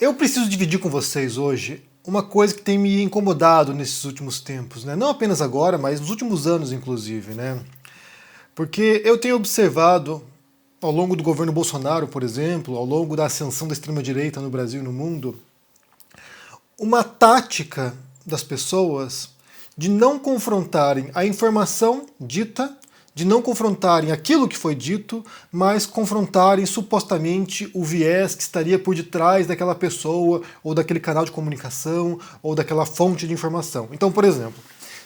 Eu preciso dividir com vocês hoje uma coisa que tem me incomodado nesses últimos tempos, né? Não apenas agora, mas nos últimos anos, inclusive, né? Porque eu tenho observado, ao longo do governo Bolsonaro, por exemplo, ao longo da ascensão da extrema-direita no Brasil e no mundo, uma tática das pessoas de não confrontarem a informação dita, de não confrontarem aquilo que foi dito, mas confrontarem supostamente o viés que estaria por detrás daquela pessoa, ou daquele canal de comunicação, ou daquela fonte de informação. Então, por exemplo,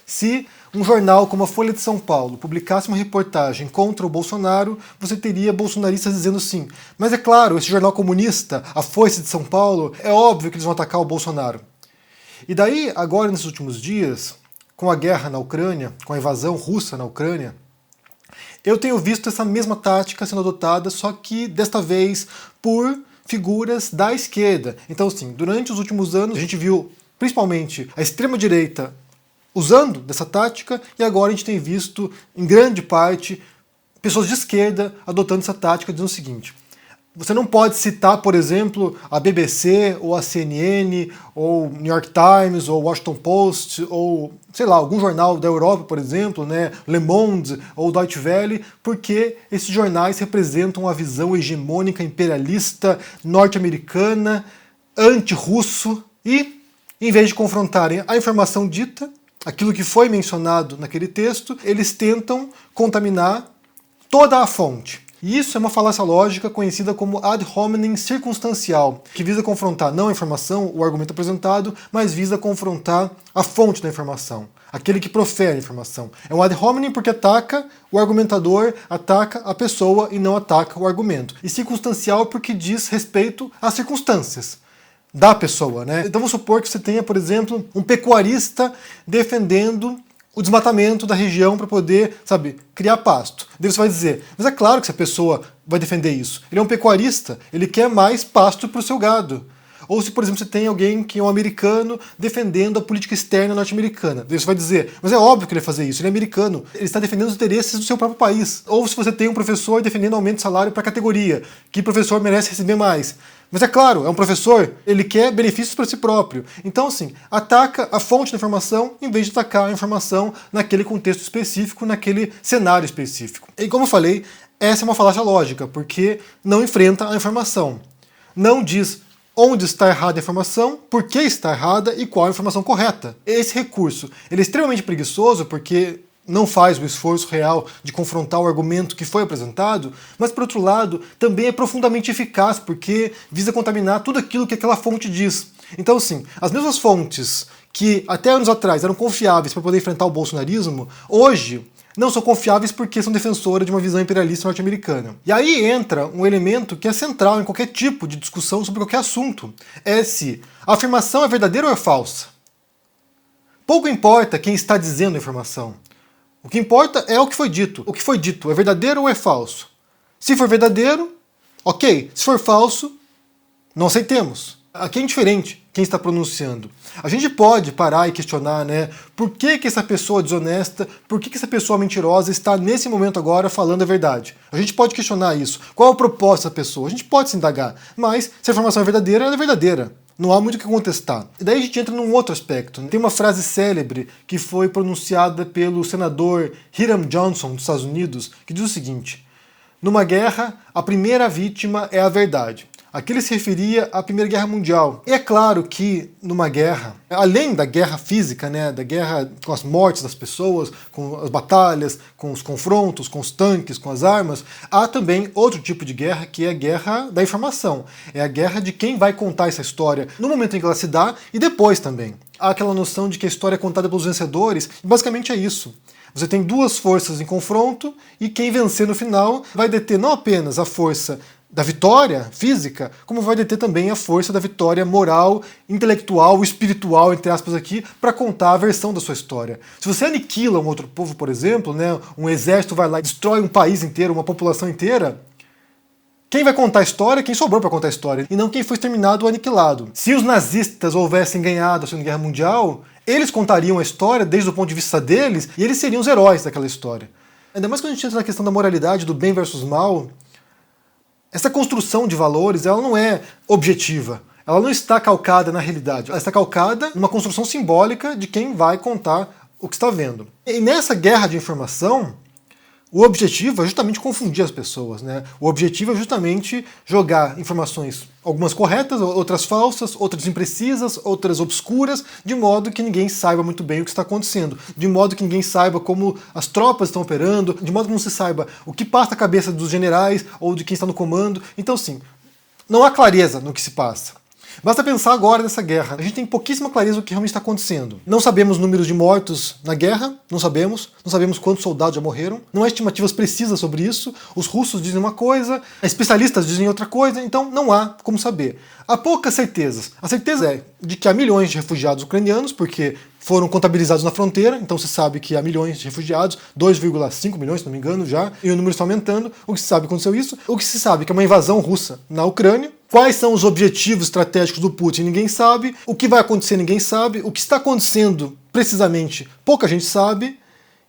se um jornal como a Folha de São Paulo publicasse uma reportagem contra o Bolsonaro, você teria bolsonaristas dizendo sim. Mas é claro, esse jornal comunista, a Folha de São Paulo, é óbvio que eles vão atacar o Bolsonaro. E daí, agora nesses últimos dias, com a guerra na Ucrânia, com a invasão russa na Ucrânia, eu tenho visto essa mesma tática sendo adotada, só que desta vez por figuras da esquerda. Então, sim, durante os últimos anos a gente viu principalmente a extrema-direita usando dessa tática, e agora a gente tem visto, em grande parte, pessoas de esquerda adotando essa tática, dizendo o seguinte: você não pode citar, por exemplo, a BBC, ou a CNN, ou New York Times, ou Washington Post, ou, sei lá, algum jornal da Europa, por exemplo, né, Le Monde, ou Deutsche Welle, porque esses jornais representam uma visão hegemônica, imperialista, norte-americana, anti-russo, e, em vez de confrontarem a informação dita, aquilo que foi mencionado naquele texto, eles tentam contaminar toda a fonte. E isso é uma falácia lógica conhecida como ad hominem circunstancial, que visa confrontar não a informação, o argumento apresentado, mas visa confrontar a fonte da informação, aquele que profere a informação. É um ad hominem porque ataca o argumentador, ataca a pessoa e não ataca o argumento. E circunstancial porque diz respeito às circunstâncias da pessoa, né? Então vamos supor que você tenha, por exemplo, um pecuarista defendendo o desmatamento da região para poder, sabe, criar pasto. Daí você vai dizer, mas é claro que essa pessoa vai defender isso. Ele é um pecuarista, ele quer mais pasto para o seu gado. Ou se, por exemplo, você tem alguém que é um americano defendendo a política externa norte-americana. Daí você vai dizer, mas é óbvio que ele vai fazer isso, ele é americano, ele está defendendo os interesses do seu próprio país. Ou se você tem um professor defendendo aumento de salário para a categoria, que professor merece receber mais. Mas é claro, é um professor, ele quer benefícios para si próprio. Então, assim, ataca a fonte da informação em vez de atacar a informação naquele contexto específico, naquele cenário específico. E como eu falei, essa é uma falácia lógica, porque não enfrenta a informação. Não diz onde está errada a informação, por que está errada e qual a informação correta. Esse recurso ele é extremamente preguiçoso porque não faz o esforço real de confrontar o argumento que foi apresentado, mas, por outro lado, também é profundamente eficaz, porque visa contaminar tudo aquilo que aquela fonte diz. Então, sim, as mesmas fontes que até anos atrás eram confiáveis para poder enfrentar o bolsonarismo, hoje não são confiáveis porque são defensoras de uma visão imperialista norte-americana. E aí entra um elemento que é central em qualquer tipo de discussão sobre qualquer assunto. É se a afirmação é verdadeira ou é falsa. Pouco importa quem está dizendo a informação. O que importa é o que foi dito. O que foi dito é verdadeiro ou é falso? Se for verdadeiro, ok. Se for falso, não aceitemos. Aqui é indiferente quem está pronunciando. A gente pode parar e questionar, né? Por que essa pessoa desonesta, por que essa pessoa mentirosa está nesse momento agora falando a verdade? A gente pode questionar isso. Qual é o propósito da pessoa? A gente pode se indagar. Mas se a informação é verdadeira, ela é verdadeira. Não há muito o que contestar. E daí a gente entra num outro aspecto. Tem uma frase célebre que foi pronunciada pelo senador Hiram Johnson dos Estados Unidos, que diz o seguinte: numa guerra, a primeira vítima é a verdade. Aqui ele se referia à Primeira Guerra Mundial. E é claro que numa guerra, além da guerra física, né, da guerra com as mortes das pessoas, com as batalhas, com os confrontos, com os tanques, com as armas, há também outro tipo de guerra, que é a guerra da informação. É a guerra de quem vai contar essa história no momento em que ela se dá e depois também. Há aquela noção de que a história é contada pelos vencedores, e basicamente é isso. Você tem duas forças em confronto e quem vencer no final vai deter não apenas a força da vitória física, como vai deter também a força da vitória moral, intelectual, espiritual, entre aspas aqui, para contar a versão da sua história. Se você aniquila um outro povo, por exemplo, né, um exército vai lá e destrói um país inteiro, uma população inteira, quem vai contar a história é quem sobrou para contar a história, e não quem foi exterminado ou aniquilado. Se os nazistas houvessem ganhado a Segunda Guerra Mundial, eles contariam a história desde o ponto de vista deles, e eles seriam os heróis daquela história. Ainda mais quando a gente entra na questão da moralidade, do bem versus mal. Essa construção de valores, ela não é objetiva. ela não está calcada na realidade, ela está calcada numa construção simbólica de quem vai contar o que está vendo. E nessa guerra de informação, o objetivo é justamente confundir as pessoas, né? O objetivo é justamente jogar informações, algumas corretas, outras falsas, outras imprecisas, outras obscuras, de modo que ninguém saiba muito bem o que está acontecendo, de modo que ninguém saiba como as tropas estão operando, de modo que não se saiba o que passa na cabeça dos generais ou de quem está no comando. Então, sim, não há clareza no que se passa. Basta pensar agora nessa guerra. A gente tem pouquíssima clareza do que realmente está acontecendo. Não sabemos números de mortos na guerra, não sabemos quantos soldados já morreram, não há estimativas precisas sobre isso, os russos dizem uma coisa, especialistas dizem outra coisa, então não há como saber. Há poucas certezas. A certeza é de que há milhões de refugiados ucranianos, porque foram contabilizados na fronteira, então se sabe que há milhões de refugiados, 2,5 milhões, se não me engano, já, e o número está aumentando. O que se sabe aconteceu isso? O que se sabe é que é uma invasão russa na Ucrânia. Quais são os objetivos estratégicos do Putin? Ninguém sabe. O que vai acontecer? Ninguém sabe. O que está acontecendo, precisamente, pouca gente sabe.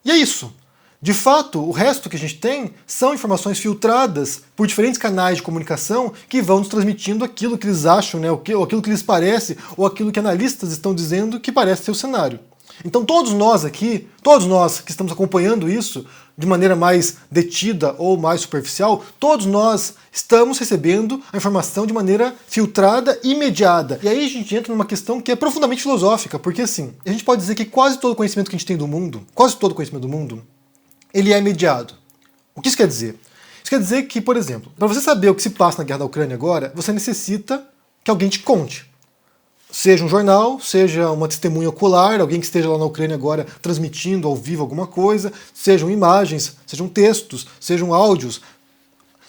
E é isso. De fato, o resto que a gente tem são informações filtradas por diferentes canais de comunicação que vão nos transmitindo aquilo que eles acham, né, ou aquilo que lhes parece, ou aquilo que analistas estão dizendo que parece ser o cenário. Então todos nós aqui, todos nós que estamos acompanhando isso de maneira mais detida ou mais superficial, todos nós estamos recebendo a informação de maneira filtrada e mediada. E aí a gente entra numa questão que é profundamente filosófica, porque assim, a gente pode dizer que quase todo o conhecimento que a gente tem do mundo, quase todo o conhecimento do mundo, ele é mediado. O que isso quer dizer? Isso quer dizer que, por exemplo, para você saber o que se passa na guerra da Ucrânia agora, você necessita que alguém te conte. Seja um jornal, seja uma testemunha ocular, alguém que esteja lá na Ucrânia agora transmitindo ao vivo alguma coisa, sejam imagens, sejam textos, sejam áudios.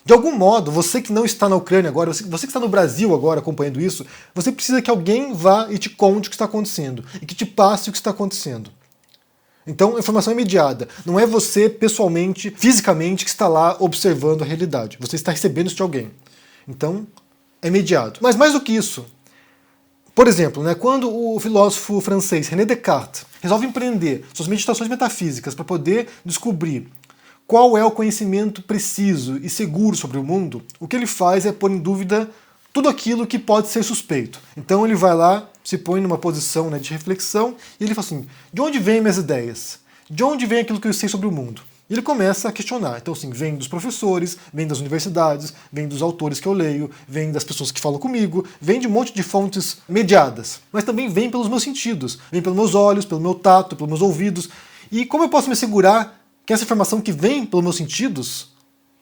De algum modo, você que não está na Ucrânia agora, você que está no Brasil agora acompanhando isso, você precisa que alguém vá e te conte o que está acontecendo, e que te passe o que está acontecendo. Então, a informação é mediada. Não é você, pessoalmente, fisicamente, que está lá observando a realidade. Você está recebendo isso de alguém. Então, é mediado. Mas mais do que isso, por exemplo, né, quando o filósofo francês René Descartes resolve empreender suas meditações metafísicas para poder descobrir qual é o conhecimento preciso e seguro sobre o mundo, o que ele faz é pôr em dúvida tudo aquilo que pode ser suspeito. Então ele vai lá, se põe numa posição, né, de reflexão, e ele fala assim, de onde vêm minhas ideias? De onde vem aquilo que eu sei sobre o mundo? E ele começa a questionar. Então, assim, vem dos professores, vem das universidades, vem dos autores que eu leio, vem das pessoas que falam comigo, vem de um monte de fontes mediadas. Mas também vem pelos meus sentidos, vem pelos meus olhos, pelo meu tato, pelos meus ouvidos. E como eu posso me assegurar que essa informação que vem pelos meus sentidos,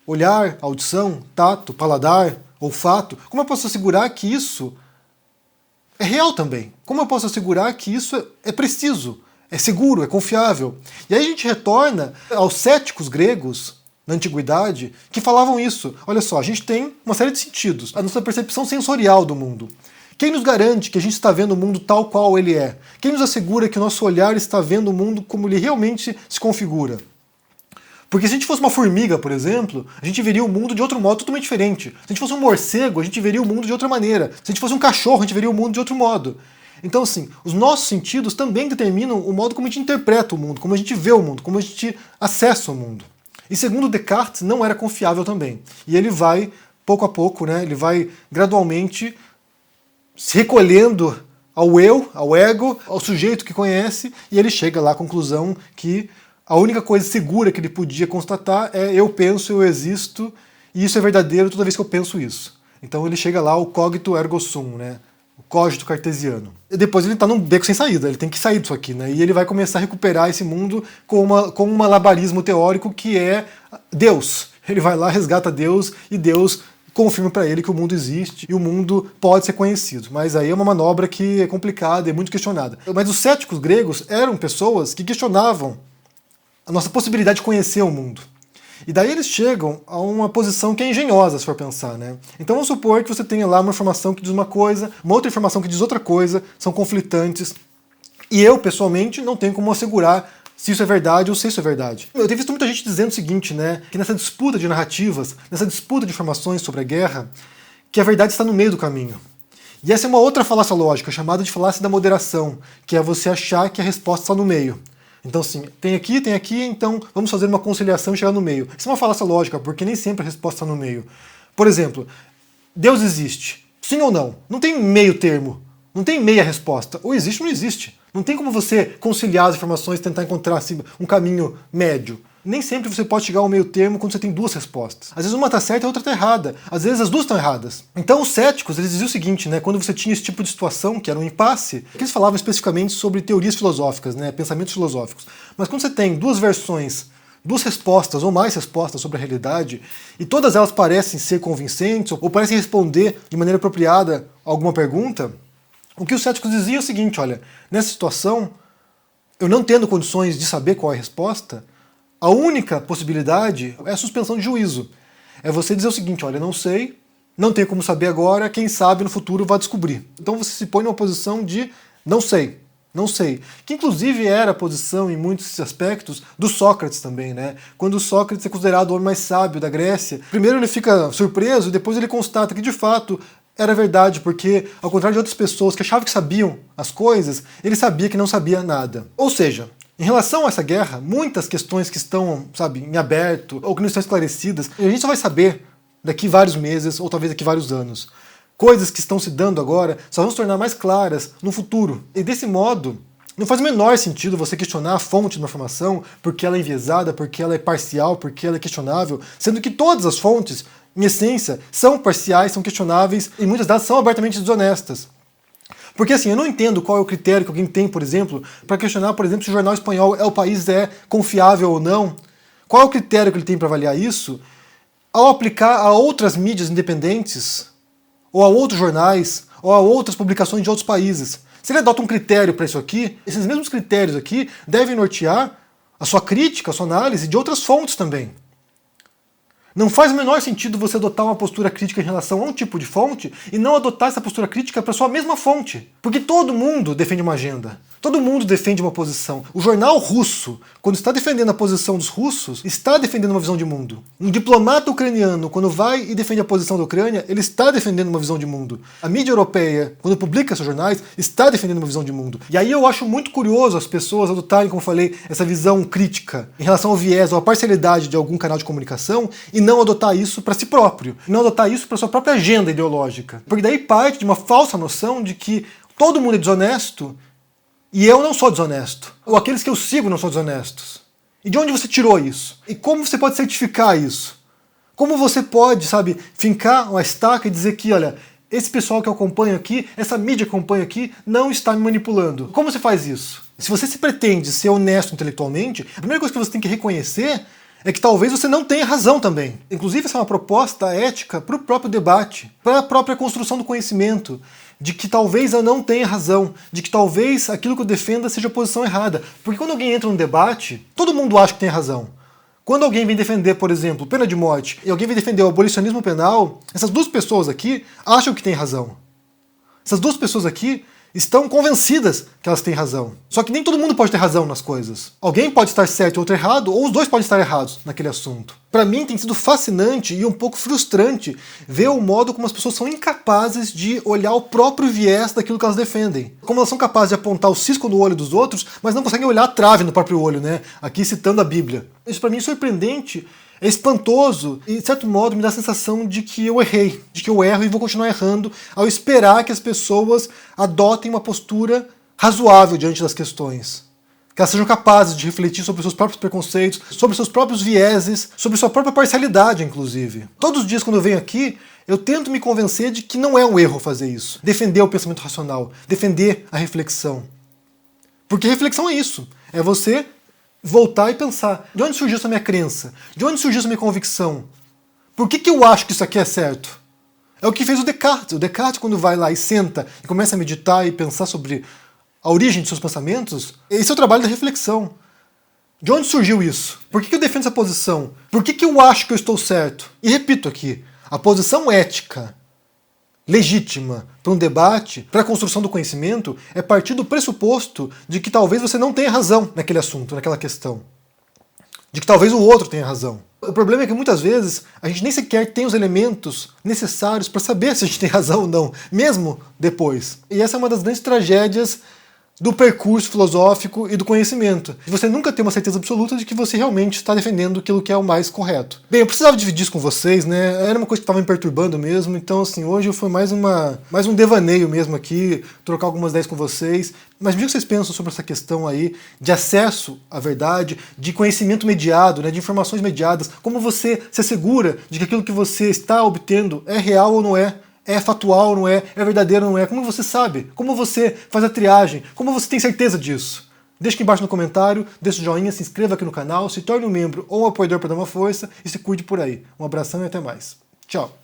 olhar, audição, tato, paladar, olfato, como eu posso assegurar que isso é real também? Como eu posso assegurar que isso é preciso? É seguro, é confiável. E aí a gente retorna aos céticos gregos na antiguidade que falavam isso. Olha só, a gente tem uma série de sentidos, a nossa percepção sensorial do mundo. Quem nos garante que a gente está vendo o mundo tal qual ele é? Quem nos assegura que o nosso olhar está vendo o mundo como ele realmente se configura? Porque se a gente fosse uma formiga, por exemplo, a gente veria o mundo de outro modo totalmente diferente. Se a gente fosse um morcego, a gente veria o mundo de outra maneira. Se a gente fosse um cachorro, a gente veria o mundo de outro modo. Então, assim, os nossos sentidos também determinam o modo como a gente interpreta o mundo, como a gente vê o mundo, como a gente acessa o mundo. E segundo Descartes, não era confiável também. E ele vai, pouco a pouco, né, ele vai gradualmente se recolhendo ao eu, ao ego, ao sujeito que conhece, e ele chega lá à conclusão que a única coisa segura que ele podia constatar é eu penso, eu existo, e isso é verdadeiro toda vez que eu penso isso. Então ele chega lá ao cogito ergo sum, né? O cogito cartesiano. E depois ele está num beco sem saída, ele tem que sair disso aqui, né? E ele vai começar a recuperar esse mundo com um malabarismo teórico que é Deus. Ele vai lá, resgata Deus, e Deus confirma para ele que o mundo existe e o mundo pode ser conhecido. Mas aí é uma manobra que é complicada, é muito questionada. Mas os céticos gregos eram pessoas que questionavam a nossa possibilidade de conhecer o mundo. E daí eles chegam a uma posição que é engenhosa, se for pensar, né? Então vamos supor que você tenha lá uma informação que diz uma coisa, uma outra informação que diz outra coisa, são conflitantes, e eu, pessoalmente, não tenho como assegurar se isso é verdade ou se isso é verdade. Eu tenho visto muita gente dizendo o seguinte, né? Que nessa disputa de narrativas, nessa disputa de informações sobre a guerra, que a verdade está no meio do caminho. E essa é uma outra falácia lógica, chamada de falácia da moderação, que é você achar que a resposta está no meio. Então, assim, tem aqui, então vamos fazer uma conciliação e chegar no meio. Isso é uma falácia lógica, porque nem sempre a resposta está no meio. Por exemplo, Deus existe. Sim ou não? Não tem meio termo. Não tem meia resposta. Ou existe ou não existe. Não tem como você conciliar as informações e tentar encontrar assim, um caminho médio. Nem sempre você pode chegar ao meio termo quando você tem duas respostas. Às vezes uma está certa e a outra está errada. Às vezes as duas estão erradas. Então os céticos, eles diziam o seguinte, né? Quando você tinha esse tipo de situação, que era um impasse, eles falavam especificamente sobre teorias filosóficas, né? Pensamentos filosóficos. Mas quando você tem duas versões, duas respostas ou mais respostas sobre a realidade, e todas elas parecem ser convincentes ou parecem responder de maneira apropriada a alguma pergunta, o que os céticos diziam é o seguinte, olha, nessa situação, eu não tendo condições de saber qual é a resposta, a única possibilidade é a suspensão de juízo. É você dizer o seguinte, olha, não sei, não tenho como saber agora, quem sabe no futuro vai descobrir. Então você se põe numa posição de não sei, não sei. Que inclusive era a posição, em muitos aspectos, do Sócrates também, né? Quando Sócrates é considerado o homem mais sábio da Grécia, primeiro ele fica surpreso e depois ele constata que de fato era verdade, porque ao contrário de outras pessoas que achavam que sabiam as coisas, ele sabia que não sabia nada. Ou seja, em relação a essa guerra, muitas questões que estão, sabe, em aberto ou que não estão esclarecidas, a gente só vai saber daqui vários meses ou talvez daqui vários anos. Coisas que estão se dando agora só vão se tornar mais claras no futuro. E desse modo, não faz o menor sentido você questionar a fonte de uma informação porque ela é enviesada, porque ela é parcial, porque ela é questionável, sendo que todas as fontes, em essência, são parciais, são questionáveis e muitas delas são abertamente desonestas. Porque assim, eu não entendo qual é o critério que alguém tem, por exemplo, para questionar, por exemplo, se o jornal espanhol o país é confiável ou não. Qual é o critério que ele tem para avaliar isso ao aplicar a outras mídias independentes, ou a outros jornais, ou a outras publicações de outros países? Se ele adota um critério para isso aqui, esses mesmos critérios aqui devem nortear a sua crítica, a sua análise de outras fontes também. Não faz o menor sentido você adotar uma postura crítica em relação a um tipo de fonte e não adotar essa postura crítica para sua mesma fonte. Porque todo mundo defende uma agenda. Todo mundo defende uma posição. O jornal russo, quando está defendendo a posição dos russos, está defendendo uma visão de mundo. Um diplomata ucraniano, quando vai e defende a posição da Ucrânia, ele está defendendo uma visão de mundo. A mídia europeia, quando publica seus jornais, está defendendo uma visão de mundo. E aí eu acho muito curioso as pessoas adotarem, como eu falei, essa visão crítica em relação ao viés ou à parcialidade de algum canal de comunicação e não adotar isso para si próprio, não adotar isso para sua própria agenda ideológica. Porque daí parte de uma falsa noção de que todo mundo é desonesto e eu não sou desonesto. Ou aqueles que eu sigo não são desonestos. E de onde você tirou isso? E como você pode certificar isso? Como você pode, sabe, fincar uma estaca e dizer que, olha, esse pessoal que eu acompanho aqui, essa mídia que eu acompanho aqui, não está me manipulando? Como você faz isso? Se você se pretende ser honesto intelectualmente, a primeira coisa que você tem que reconhecer é que talvez você não tenha razão também. Inclusive, essa é uma proposta ética para o próprio debate, para a própria construção do conhecimento, de que talvez eu não tenha razão, de que talvez aquilo que eu defenda seja a posição errada. Porque quando alguém entra num debate, todo mundo acha que tem razão. Quando alguém vem defender, por exemplo, pena de morte, e alguém vem defender o abolicionismo penal, essas duas pessoas aqui acham que têm razão. Essas duas pessoas aqui estão convencidas que elas têm razão. Só que nem todo mundo pode ter razão nas coisas. Alguém pode estar certo e outro errado, ou os dois podem estar errados naquele assunto. Para mim tem sido fascinante e um pouco frustrante ver o modo como as pessoas são incapazes de olhar o próprio viés daquilo que elas defendem. Como elas são capazes de apontar o cisco no olho dos outros, mas não conseguem olhar a trave no próprio olho, né? Aqui citando a Bíblia. Isso para mim é surpreendente, é espantoso e, de certo modo, me dá a sensação de que eu errei, de que eu erro e vou continuar errando ao esperar que as pessoas adotem uma postura razoável diante das questões. Que elas sejam capazes de refletir sobre seus próprios preconceitos, sobre seus próprios vieses, sobre sua própria parcialidade, inclusive. Todos os dias, quando eu venho aqui, eu tento me convencer de que não é um erro fazer isso. Defender o pensamento racional, defender a reflexão. Porque reflexão é isso, é você voltar e pensar, de onde surgiu essa minha crença? De onde surgiu essa minha convicção? Por que eu acho que isso aqui é certo? É o que fez o Descartes. O Descartes, quando vai lá e senta e começa a meditar e pensar sobre a origem de seus pensamentos, esse é o trabalho da reflexão. De onde surgiu isso? Por que eu defendo essa posição? Por que eu acho que eu estou certo? E repito aqui, a posição ética legítima para um debate, para a construção do conhecimento, é partir do pressuposto de que talvez você não tenha razão naquele assunto, naquela questão. De que talvez o outro tenha razão. O problema é que muitas vezes a gente nem sequer tem os elementos necessários para saber se a gente tem razão ou não, mesmo depois. E essa é uma das grandes tragédias do percurso filosófico e do conhecimento. E você nunca tem uma certeza absoluta de que você realmente está defendendo aquilo que é o mais correto. Bem, eu precisava dividir isso com vocês, né? Era uma coisa que estava me perturbando mesmo, então assim, hoje foi mais um devaneio mesmo aqui, trocar algumas ideias com vocês. Mas me diga o que vocês pensam sobre essa questão aí de acesso à verdade, de conhecimento mediado, né, de informações mediadas, como você se assegura de que aquilo que você está obtendo é real ou não é? É factual ou não é? É verdadeiro ou não é? Como você sabe? Como você faz a triagem? Como você tem certeza disso? Deixe aqui embaixo no comentário, deixe o joinha, se inscreva aqui no canal, se torne um membro ou um apoiador para dar uma força e se cuide por aí. Um abração e até mais. Tchau!